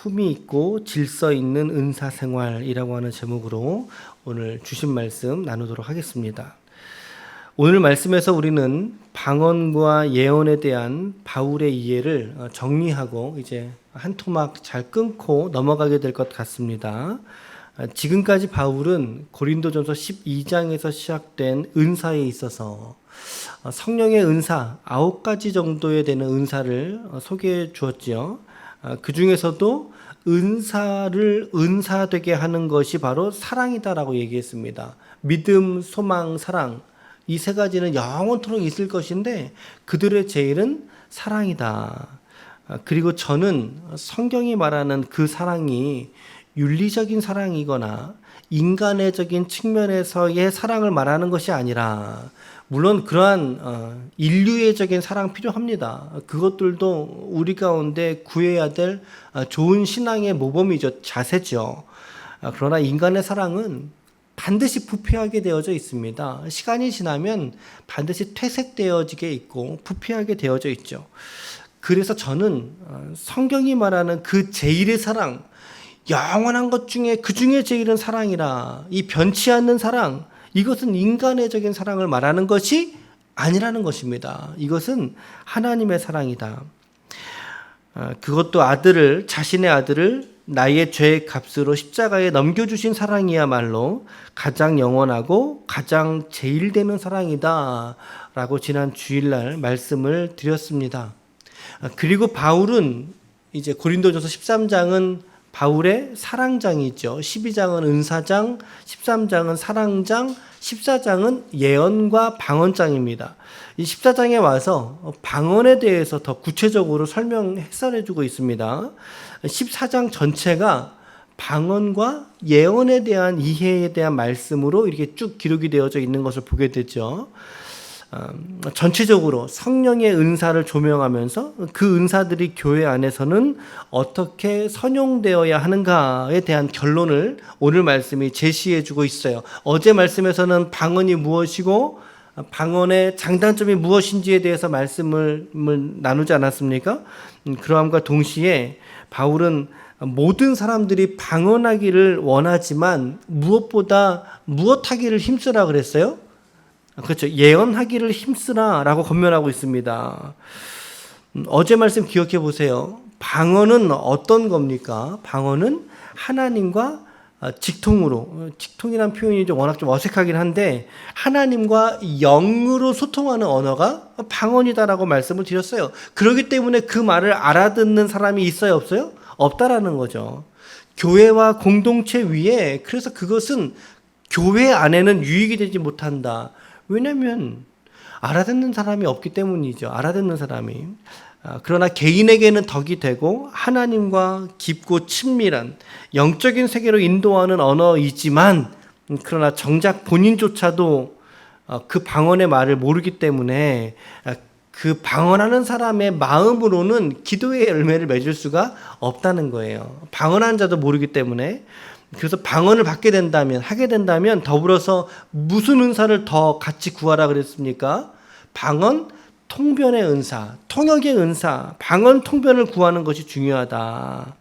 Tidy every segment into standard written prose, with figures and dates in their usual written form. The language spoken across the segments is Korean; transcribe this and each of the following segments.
품위 있고 질서 있는 은사 생활이라고 하는 제목으로 오늘 주신 말씀 나누도록 하겠습니다. 오늘 말씀에서 우리는 방언과 예언에 대한 바울의 이해를 정리하고 이제 한 토막 잘 끊고 넘어가게 될 것 같습니다. 지금까지 바울은 고린도전서 12장에서 시작된 은사에 있어서 성령의 은사 9가지 정도에 되는 은사를 소개해 주었지요. 그 중에서도 은사를 은사되게 하는 것이 바로 사랑이다라고 얘기했습니다. 믿음, 소망, 사랑 이 세 가지는 영원토록 있을 것인데 그들의 제일은 사랑이다. 그리고 저는 성경이 말하는 그 사랑이 윤리적인 사랑이거나 인간의적인 측면에서의 사랑을 말하는 것이 아니라 물론 그러한 인류애적인 사랑 필요합니다. 그것들도 우리 가운데 구해야 될 좋은 신앙의 모범이죠. 자세죠. 그러나 인간의 사랑은 반드시 부패하게 되어져 있습니다. 시간이 지나면 반드시 퇴색되어지게 있고 부패하게 되어져 있죠. 그래서 저는 성경이 말하는 그 제일의 사랑, 영원한 것 중에 그 중에 제일은 사랑이라, 이 변치 않는 사랑, 이것은 인간의적인 사랑을 말하는 것이 아니라는 것입니다. 이것은 하나님의 사랑이다. 그것도 자신의 아들을 나의 죄의 값으로 십자가에 넘겨주신 사랑이야말로 가장 영원하고 가장 제일되는 사랑이다 라고 지난 주일날 말씀을 드렸습니다. 그리고 바울은 이제 고린도전서 13장은 바울의 사랑장이죠. 12장은 은사장, 13장은 사랑장, 14장은 예언과 방언장입니다. 이 14장에 와서 방언에 대해서 더 구체적으로 해설해 주고 있습니다. 14장 전체가 방언과 예언에 대한 이해에 대한 말씀으로 이렇게 쭉 기록이 되어져 있는 것을 보게 되죠. 전체적으로 성령의 은사를 조명하면서 그 은사들이 교회 안에서는 어떻게 선용되어야 하는가에 대한 결론을 오늘 말씀이 제시해 주고 있어요. 어제 말씀에서는 방언이 무엇이고 방언의 장단점이 무엇인지에 대해서 말씀을 나누지 않았습니까? 그러함과 동시에 바울은 모든 사람들이 방언하기를 원하지만 무엇보다 무엇하기를 힘쓰라 그랬어요? 그렇죠. 예언하기를 힘쓰라라고 권면하고 있습니다. 어제 말씀 기억해 보세요. 방언은 어떤 겁니까? 방언은 하나님과 직통이라는 표현이 워낙 좀 어색하긴 한데 하나님과 영으로 소통하는 언어가 방언이다라고 말씀을 드렸어요. 그렇기 때문에 그 말을 알아듣는 사람이 있어요, 없어요? 없다라는 거죠. 교회와 공동체 위에 그래서 그것은 교회 안에는 유익이 되지 못한다. 왜냐하면 알아듣는 사람이 없기 때문이죠. 알아듣는 사람이. 그러나 개인에게는 덕이 되고 하나님과 깊고 친밀한 영적인 세계로 인도하는 언어이지만 그러나 정작 본인조차도 그 방언의 말을 모르기 때문에 그 방언하는 사람의 마음으로는 기도의 열매를 맺을 수가 없다는 거예요. 방언하는 자도 모르기 때문에. 그래서 방언을 하게 된다면 더불어서 무슨 은사를 더 같이 구하라 그랬습니까? 방언, 통변의 은사, 통역의 은사, 방언, 통변을 구하는 것이 중요하다.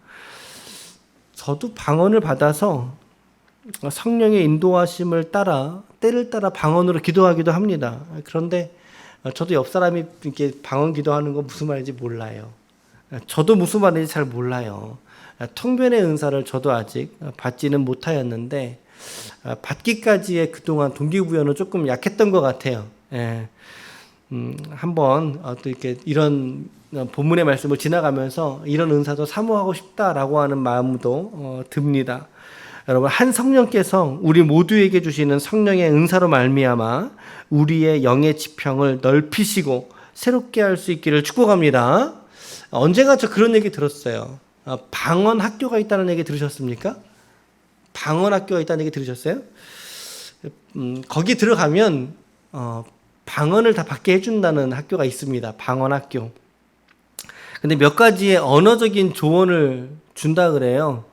저도 방언을 받아서 성령의 인도하심을 따라 때를 따라 방언으로 기도하기도 합니다. 그런데 저도 옆 사람이 이렇게 방언 기도하는 거 무슨 말인지 몰라요. 저도 무슨 말인지 잘 몰라요. 통변의 은사를 저도 아직 받지는 못하였는데 받기까지의 그동안 동기부여는 조금 약했던 것 같아요. 예. 한번 또 이렇게 이런 본문의 말씀을 지나가면서 이런 은사도 사모하고 싶다라고 하는 마음도 듭니다. 여러분, 한 성령께서 우리 모두에게 주시는 성령의 은사로 말미암아 우리의 영의 지평을 넓히시고 새롭게 할 수 있기를 축복합니다. 언젠가 저 그런 얘기 들었어요. 방언 학교가 있다는 얘기 들으셨습니까? 방언 학교가 있다는 얘기 들으셨어요? 거기 들어가면 방언을 다 받게 해준다는 학교가 있습니다. 방언 학교. 근데 몇 가지의 언어적인 조언을 준다 그래요.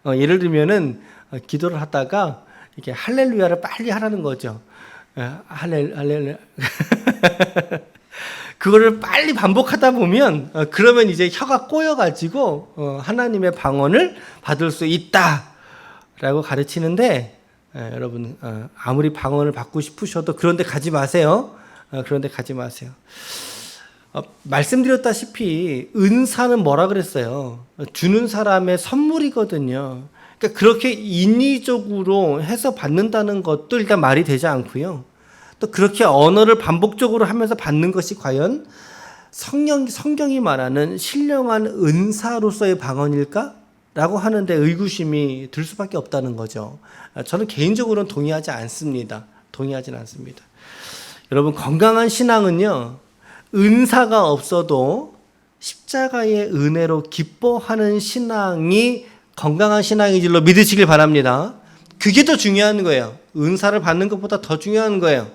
예를 들면은 기도를 하다가 이렇게 할렐루야를 빨리 하라는 거죠. 할렐루야. 그거를 빨리 반복하다 보면 그러면 이제 혀가 꼬여가지고 하나님의 방언을 받을 수 있다라고 가르치는데 여러분 아무리 방언을 받고 싶으셔도 그런데 가지 마세요. 그런데 가지 마세요. 말씀드렸다시피 은사는 뭐라 그랬어요? 주는 사람의 선물이거든요. 그러니까 그렇게 인위적으로 해서 받는다는 것도 일단 말이 되지 않고요. 또 그렇게 언어를 반복적으로 하면서 받는 것이 과연 성경이 말하는 신령한 은사로서의 방언일까? 라고 하는데 의구심이 들 수밖에 없다는 거죠. 저는 개인적으로는 동의하지 않습니다. 동의하지는 않습니다. 여러분, 건강한 신앙은요, 은사가 없어도 십자가의 은혜로 기뻐하는 신앙이 건강한 신앙인 줄로 믿으시길 바랍니다. 그게 더 중요한 거예요. 은사를 받는 것보다 더 중요한 거예요.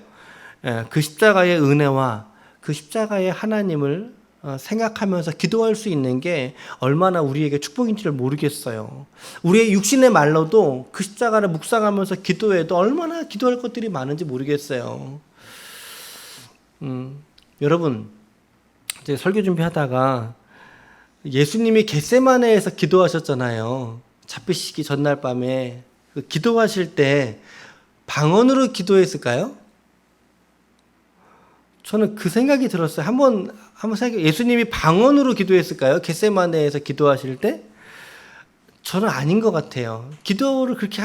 그 십자가의 은혜와 그 십자가의 하나님을 생각하면서 기도할 수 있는 게 얼마나 우리에게 축복인지를 모르겠어요. 우리의 육신의 말로도 그 십자가를 묵상하면서 기도해도 얼마나 기도할 것들이 많은지 모르겠어요. 여러분, 제가 설교 준비하다가 예수님이 겟세마네에서 기도하셨잖아요. 잡히시기 전날 밤에 기도하실 때 방언으로 기도했을까요? 저는 그 생각이 들었어요. 한번 생각해. 예수님이 방언으로 기도했을까요? 겟세마네에서 기도하실 때? 저는 아닌 것 같아요. 기도를 그렇게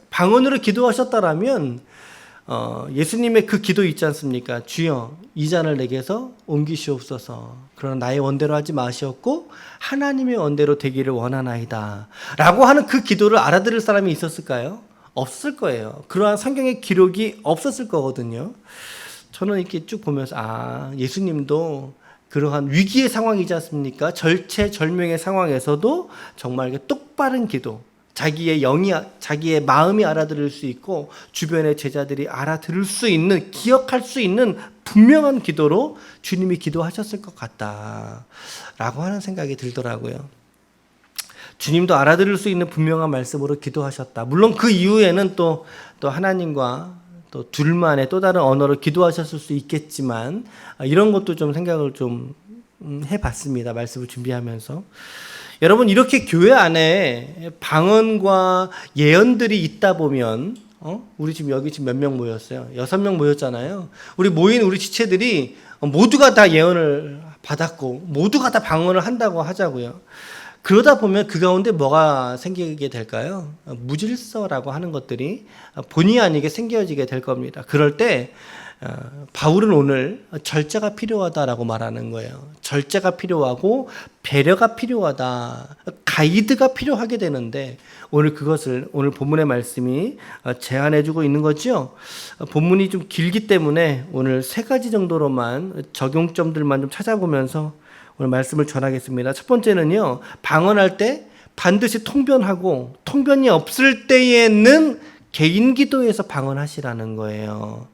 방언으로 기도하셨다라면 예수님의 그 기도 있지 않습니까? 주여 이 잔을 내게서 옮기시옵소서. 그러나 나의 원대로 하지 마시옵고 하나님의 원대로 되기를 원하나이다 라고 하는 그 기도를 알아들을 사람이 있었을까요? 없을 거예요. 그러한 성경의 기록이 없었을 거거든요. 저는 이렇게 쭉 보면서 예수님도 그러한 위기의 상황이지 않습니까? 절체절명의 상황에서도 정말 똑바른 기도, 자기의 마음이 알아들을 수 있고 주변의 제자들이 알아들을 수 있는, 기억할 수 있는 분명한 기도로 주님이 기도하셨을 것 같다라고 하는 생각이 들더라고요. 주님도 알아들을 수 있는 분명한 말씀으로 기도하셨다. 물론 그 이후에는 또 하나님과 또 둘만의 또 다른 언어로 기도하셨을 수 있겠지만 이런 것도 좀 생각을 좀 해봤습니다. 말씀을 준비하면서. 여러분, 이렇게 교회 안에 방언과 예언들이 있다 보면 우리 지금 여기 몇 명 모였어요? 6명 모였잖아요. 우리 지체들이 모두가 다 예언을 받았고 모두가 다 방언을 한다고 하자고요. 그러다 보면 그 가운데 뭐가 생기게 될까요? 무질서라고 하는 것들이 본의 아니게 생겨지게 될 겁니다. 그럴 때 바울은 오늘 절제가 필요하다라고 말하는 거예요. 절제가 필요하고 배려가 필요하다. 가이드가 필요하게 되는데 오늘 본문의 말씀이 제안해주고 있는 거죠. 본문이 좀 길기 때문에 오늘 3가지 정도로만 적용점들만 좀 찾아보면서 오늘 말씀을 전하겠습니다. 첫 번째는요, 방언할 때 반드시 통변하고 통변이 없을 때에는 개인 기도에서 방언하시라는 거예요.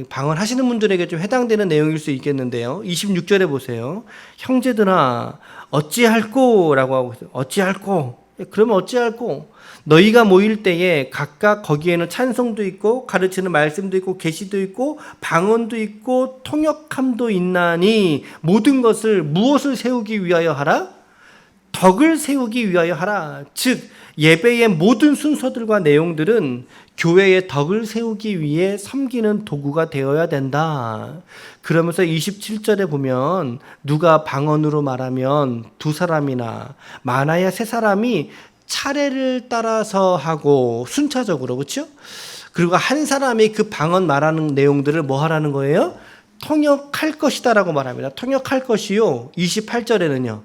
방언하시는 분들에게 좀 해당되는 내용일 수 있겠는데요. 26절에 보세요. 형제들아 어찌할꼬? 라고 하고 있어요. 어찌할꼬? 그러면 어찌할꼬? 너희가 모일 때에 각각 거기에는 찬송도 있고 가르치는 말씀도 있고 계시도 있고 방언도 있고 통역함도 있나니 모든 것을 무엇을 세우기 위하여 하라? 덕을 세우기 위하여 하라. 즉 예배의 모든 순서들과 내용들은 교회의 덕을 세우기 위해 섬기는 도구가 되어야 된다. 그러면서 27절에 보면 누가 방언으로 말하면 2사람이나 많아야 3사람이 차례를 따라서 하고 순차적으로, 그렇죠? 그리고 한 사람이 그 방언 말하는 내용들을 뭐 하라는 거예요? 통역할 것이다라고 말합니다. 통역할 것이요. 28절에는요.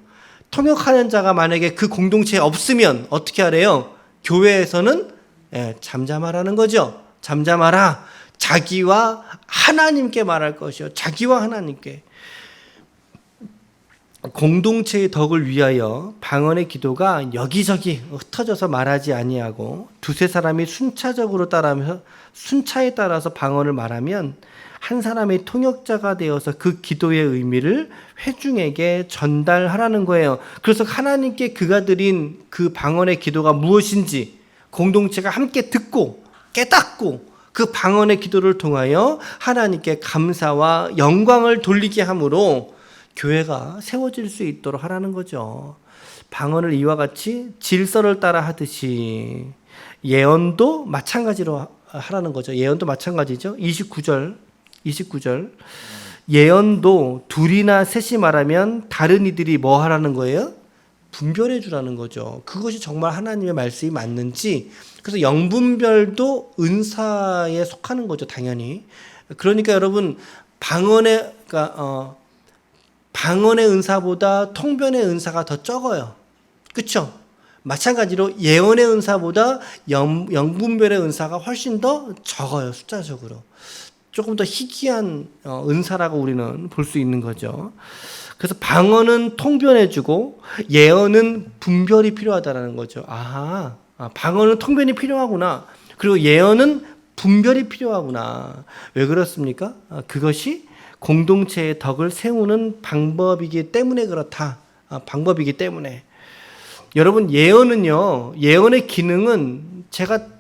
통역하는 자가 만약에 그 공동체에 없으면 어떻게 하래요? 교회에서는 잠잠하라는 거죠. 잠잠하라. 자기와 하나님께 말할 것이요. 자기와 하나님께. 공동체의 덕을 위하여 방언의 기도가 여기저기 흩어져서 말하지 아니하고 2-3사람이 순차적으로 따라하면서 순차에 따라서 방언을 말하면 한 사람의 통역자가 되어서 그 기도의 의미를 회중에게 전달하라는 거예요. 그래서 하나님께 그가 드린 그 방언의 기도가 무엇인지 공동체가 함께 듣고 깨닫고 그 방언의 기도를 통하여 하나님께 감사와 영광을 돌리게 함으로 교회가 세워질 수 있도록 하라는 거죠. 방언을 이와 같이 질서를 따라 하듯이 예언도 마찬가지로 하라는 거죠. 예언도 마찬가지죠. 29절 예언도 둘이나 셋이 말하면 다른 이들이 뭐 하라는 거예요? 분별해 주라는 거죠. 그것이 정말 하나님의 말씀이 맞는지. 그래서 영분별도 은사에 속하는 거죠, 당연히. 그러니까 여러분 방언의 은사보다 통변의 은사가 더 적어요. 그렇죠? 마찬가지로 예언의 은사보다 영분별의 은사가 훨씬 더 적어요, 숫자적으로. 조금 더 희귀한 은사라고 우리는 볼 수 있는 거죠. 그래서 방언은 통변해주고 예언은 분별이 필요하다는 거죠. 방언은 통변이 필요하구나. 그리고 예언은 분별이 필요하구나. 왜 그렇습니까? 그것이 공동체의 덕을 세우는 방법이기 때문에 그렇다. 방법이기 때문에. 여러분 예언은요. 예언의 기능은 제가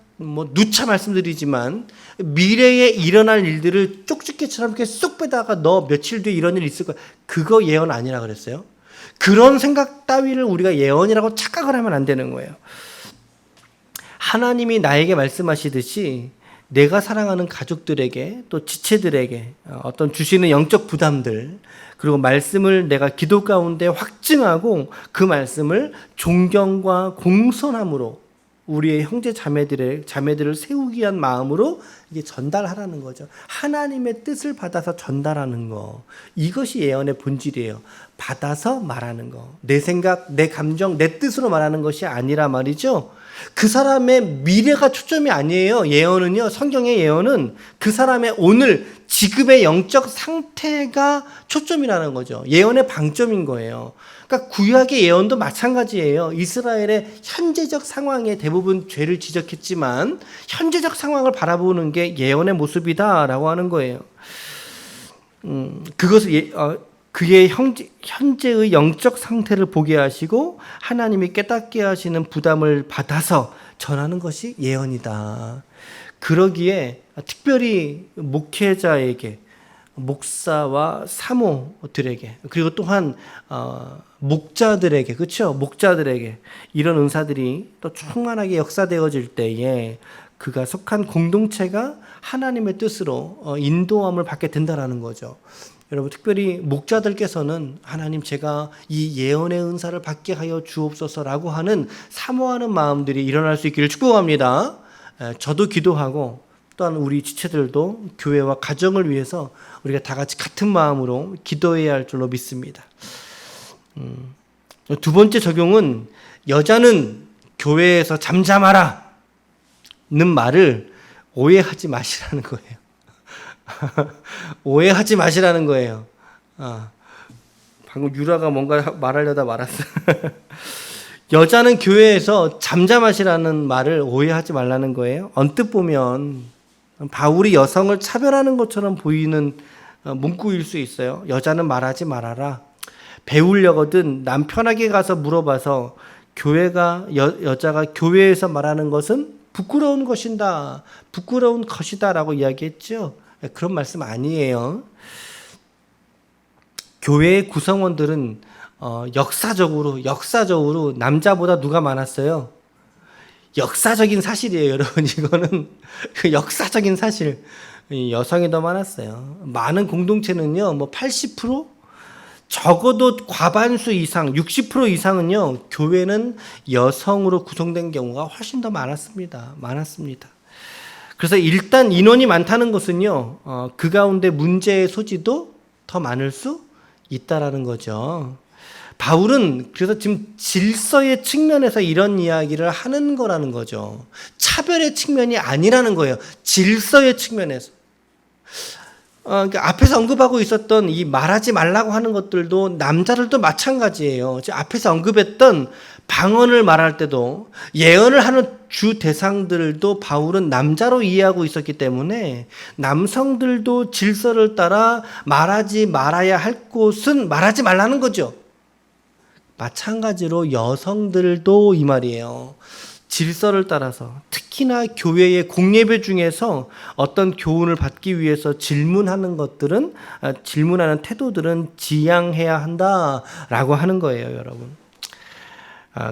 누차 말씀드리지만 미래에 일어날 일들을 쪽집게처럼 이렇게 쏙 빼다가 너 며칠 뒤에 이런 일이 있을 거야. 그거 예언 아니라 그랬어요. 그런 생각 따위를 우리가 예언이라고 착각을 하면 안 되는 거예요. 하나님이 나에게 말씀하시듯이 내가 사랑하는 가족들에게 또 지체들에게 어떤 주시는 영적 부담들 그리고 말씀을 내가 기도 가운데 확증하고 그 말씀을 존경과 공손함으로 우리의 형제 자매들을 세우기 위한 마음으로 이게 전달하라는 거죠. 하나님의 뜻을 받아서 전달하는 거. 이것이 예언의 본질이에요. 받아서 말하는 거. 내 생각, 내 감정, 내 뜻으로 말하는 것이 아니라 말이죠. 그 사람의 미래가 초점이 아니에요. 예언은요. 성경의 예언은 그 사람의 오늘 지금의 영적 상태가 초점이라는 거죠. 예언의 방점인 거예요. 그러니까 구약의 예언도 마찬가지예요. 이스라엘의 현재적 상황에 대부분 죄를 지적했지만 현재적 상황을 바라보는 게 예언의 모습이다라고 하는 거예요. 그것을 그의 현재의 영적 상태를 보게 하시고 하나님이 깨닫게 하시는 부담을 받아서 전하는 것이 예언이다. 그러기에 특별히 목회자에게 목사와 사모들에게 그리고 또한 목자들에게 그렇죠? 목자들에게 이런 은사들이 또 충만하게 역사되어질 때에 그가 속한 공동체가 하나님의 뜻으로 인도함을 받게 된다라는 거죠. 여러분 특별히 목자들께서는 하나님 제가 이 예언의 은사를 받게 하여 주옵소서라고 하는 사모하는 마음들이 일어날 수 있기를 축복합니다. 저도 기도하고 또한 우리 지체들도 교회와 가정을 위해서 우리가 다 같이 같은 마음으로 기도해야 할 줄로 믿습니다. 두 번째 적용은 여자는 교회에서 잠잠하라 는 말을 오해하지 마시라는 거예요. 오해하지 마시라는 거예요. 방금 유라가 뭔가 말하려다 말았어. 여자는 교회에서 잠잠하시라는 말을 오해하지 말라는 거예요. 언뜻 보면 바울이 여성을 차별하는 것처럼 보이는 문구일 수 있어요. 여자는 말하지 말아라. 배우려거든 남편에게 가서 물어봐서 여자가 교회에서 말하는 것은 부끄러운 것이다 라고 이야기했죠. 그런 말씀 아니에요. 교회의 구성원들은 역사적으로 남자보다 누가 많았어요? 역사적인 사실이에요, 여러분. 이거는 역사적인 사실. 여성이 더 많았어요. 많은 공동체는요, 80%? 적어도 과반수 이상, 60% 이상은요, 교회는 여성으로 구성된 경우가 훨씬 더 많았습니다. 그래서 일단 인원이 많다는 것은요, 그 가운데 문제의 소지도 더 많을 수 있다라는 거죠. 바울은 그래서 지금 질서의 측면에서 이런 이야기를 하는 거라는 거죠. 차별의 측면이 아니라는 거예요. 질서의 측면에서. 그러니까 앞에서 언급하고 있었던 이 말하지 말라고 하는 것들도 남자들도 마찬가지예요. 앞에서 언급했던 방언을 말할 때도 예언을 하는 주 대상들도 바울은 남자로 이해하고 있었기 때문에 남성들도 질서를 따라 말하지 말아야 할 곳은 말하지 말라는 거죠. 마찬가지로 여성들도 이 말이에요. 질서를 따라서 특히나 교회의 공예배 중에서 어떤 교훈을 받기 위해서 질문하는 태도들은 지양해야 한다라고 하는 거예요, 여러분.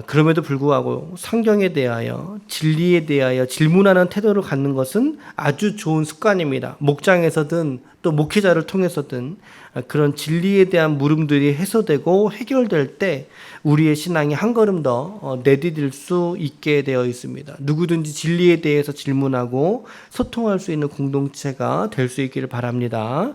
그럼에도 불구하고 성경에 대하여 진리에 대하여 질문하는 태도를 갖는 것은 아주 좋은 습관입니다. 목장에서든 또 목회자를 통해서든 그런 진리에 대한 물음들이 해소되고 해결될 때 우리의 신앙이 한 걸음 더 내디딜 수 있게 되어 있습니다. 누구든지 진리에 대해서 질문하고 소통할 수 있는 공동체가 될 수 있기를 바랍니다.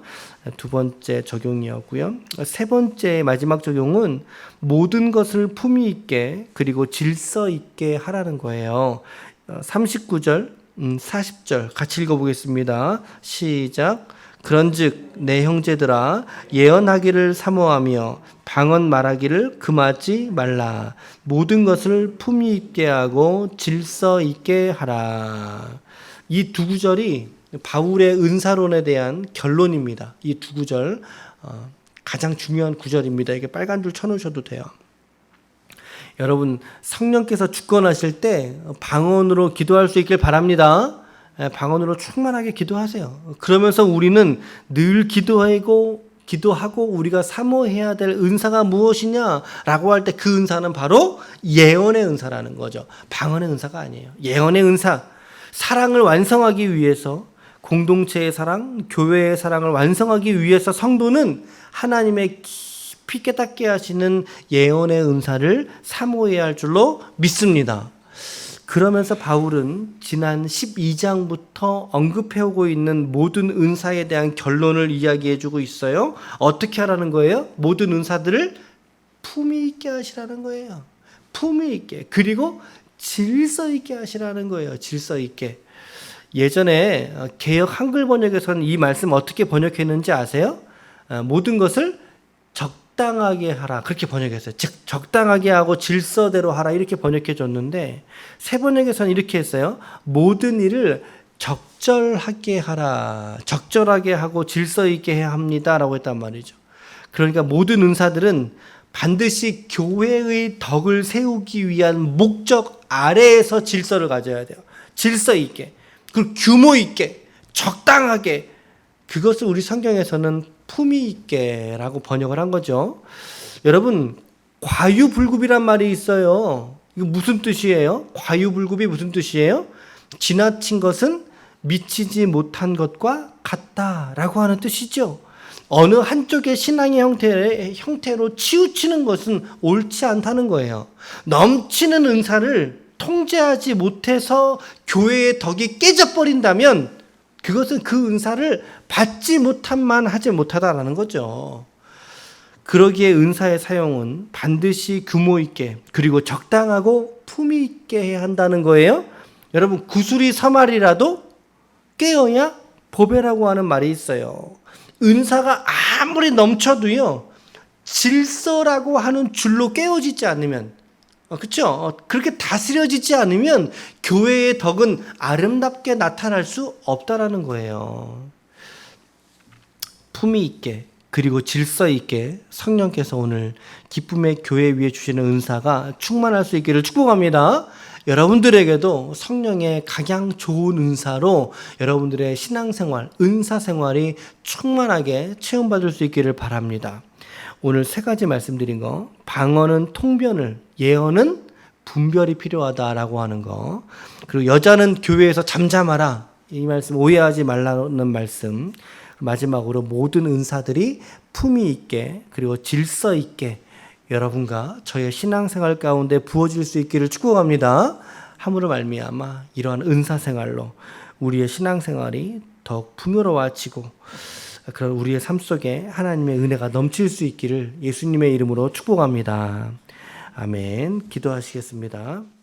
두 번째 적용이었고요. 세 번째 마지막 적용은 모든 것을 품위 있게 그리고 질서 있게 하라는 거예요. 39절, 40절 같이 읽어보겠습니다. 시작. 그런즉 내 형제들아 예언하기를 사모하며 방언 말하기를 금하지 말라. 모든 것을 품위 있게 하고 질서 있게 하라. 이 두 구절이 바울의 은사론에 대한 결론입니다. 이 두 구절 가장 중요한 구절입니다. 이게 빨간 줄 쳐놓으셔도 돼요. 여러분, 성령께서 주권하실 때 방언으로 기도할 수 있길 바랍니다. 방언으로 충만하게 기도하세요. 그러면서 우리는 늘 기도하고 우리가 사모해야 될 은사가 무엇이냐라고 할 때 그 은사는 바로 예언의 은사라는 거죠. 방언의 은사가 아니에요. 예언의 은사. 사랑을 완성하기 위해서, 공동체의 사랑, 교회의 사랑을 완성하기 위해서 성도는 하나님의 깊이 깨닫게 하시는 예언의 은사를 사모해야 할 줄로 믿습니다. 그러면서 바울은 지난 12장부터 언급해오고 있는 모든 은사에 대한 결론을 이야기해주고 있어요. 어떻게 하라는 거예요? 모든 은사들을 품위 있게 하시라는 거예요. 품위 있게. 그리고 질서 있게 하시라는 거예요. 질서 있게. 예전에 개역 한글 번역에서는 이 말씀 어떻게 번역했는지 아세요? 모든 것을 적당하게 하라, 그렇게 번역했어요. 즉 적당하게 하고 질서대로 하라, 이렇게 번역해 줬는데 새 번역에서는 이렇게 했어요. 모든 일을 적절하게 하라, 적절하게 하고 질서 있게 해야 합니다라고 했단 말이죠. 그러니까 모든 은사들은 반드시 교회의 덕을 세우기 위한 목적 아래에서 질서를 가져야 돼요. 질서 있게, 그리고 규모 있게, 적당하게. 그것을 우리 성경에서는 품위 있게라고 번역을 한 거죠. 여러분, 과유불급이란 말이 있어요. 이거 무슨 뜻이에요? 과유불급이 무슨 뜻이에요? 지나친 것은 미치지 못한 것과 같다라고 하는 뜻이죠. 어느 한쪽의 신앙의 형태로 치우치는 것은 옳지 않다는 거예요. 넘치는 은사를 통제하지 못해서 교회의 덕이 깨져버린다면 그것은 그 은사를 받지 못한만 하지 못하다라는 거죠. 그러기에 은사의 사용은 반드시 규모 있게 그리고 적당하고 품위 있게 해야 한다는 거예요. 여러분, 구슬이 서말이라도 깨어야 보배라고 하는 말이 있어요. 은사가 아무리 넘쳐도요, 질서라고 하는 줄로 깨어지지 않으면, 그렇죠? 그렇게 다스려지지 않으면 교회의 덕은 아름답게 나타날 수 없다라는 거예요. 품위 있게 그리고 질서 있게 성령께서 오늘 기쁨의 교회 위에 주시는 은사가 충만할 수 있기를 축복합니다. 여러분들에게도 성령의 가장 좋은 은사로 여러분들의 신앙생활, 은사생활이 충만하게 체험받을 수 있기를 바랍니다. 오늘 세 가지 말씀드린 거, 방언은 통변을, 예언은 분별이 필요하다라고 하는 거, 그리고 여자는 교회에서 잠잠하라, 이 말씀 오해하지 말라는 말씀, 마지막으로 모든 은사들이 품위 있게 그리고 질서 있게 여러분과 저의 신앙생활 가운데 부어질 수 있기를 축복합니다. 함으로 말미암아 이러한 은사생활로 우리의 신앙생활이 더욱 풍요로워지고 그런 우리의 삶 속에 하나님의 은혜가 넘칠 수 있기를 예수님의 이름으로 축복합니다. 아멘. 기도하시겠습니다.